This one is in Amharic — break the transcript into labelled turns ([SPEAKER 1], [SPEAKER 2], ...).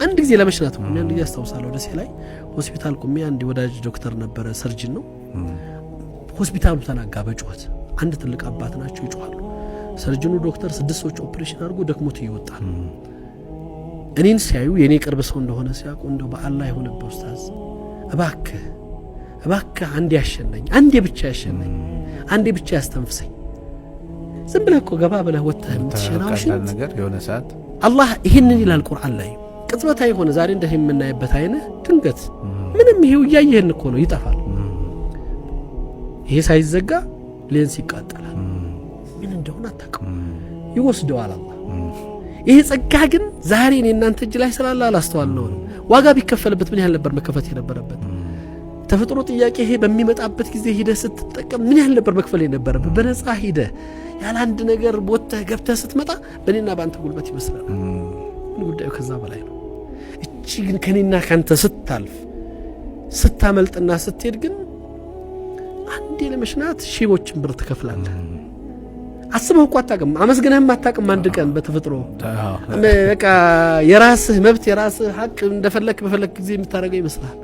[SPEAKER 1] አንድ ጊዜ ለመሽናት ነው ያን ጊዜ አስተውሳለሁ ደሴ ላይ ሆስፒታል ቆሜ አንድ ወዳጅ ዶክተር ነበር ሰርጅን ነው ሆስፒታሉ ተናጋ በጩኸት አንድ ትልቅ አባት ናቸው ይጮሃሉ ሰርጅኑ ዶክተር 6 ሰዎች ኦፕሬሽን አድርጎ ደክሞት ይወጣል እኔን ሲያዩ የኔ ቅርብ ሰው እንደሆነ ሲያውቁ እንደው በአላህ የሆነበት ኡስታዝ እባክህ አንዴ ያሸነኝ አንዴ ብቻ ያሸነኝ አንዴ ብቻ ያስተንፍሰኝ ዝም ብለህ እኮ ገባ ብለህ ወጥተህ የምትሸናውሽ
[SPEAKER 2] ነገር የሆነ ሰዓት
[SPEAKER 1] አላህ ይሄንን ይላል ቁርአን ላይ ቅጽበታዊ ሆነ ዛሬ እንደህ የምናይበት አይነት ድንገት ምንም ይሄው ያየህን እኮ ነው ይጠፋል ይሄ ሳይዘጋ ሌንስ ይቃጠላል ምን እንደሆነ አታውቅም ይወስደዋል አላህ ይሄ ጸጋ ግን ዛሬ እኔ እናንተ እጅ ላይ ስላለ አላስተዋልነው ዋጋ ቢከፈልበት ምን ያህል ነበር መከፈት የነበረበት ተፈጥሮ ጥያቄ ይሄ በሚመጣበት ጊዜ ሂደ ስትጠቀም ምን ያህል ነበር መክፈል የነበረበት በነፃ ሂደ ያለ አንድ ነገር ቦተህ ገብተህ ስትመጣ በእኔና በአንተ ጉልበት ይመስላል ጉዳዩ ከዛ በላይ ነው እቺ ግን ከኔና ካንተ ስታልፍ ስታመልጥና ስትሄድ ግን አንዴ ለመሽናት ሺዎችን ብር ትከፍላለህ አስበው እኮ አታውቅም አመስግነህም አታውቅም አንድ ቀን በተፈጥሮ በቃ የራስህ መብት የራስህ ሐቅ እንደፈለክ በፈለክ ጊዜ የምታረገው ይመስላል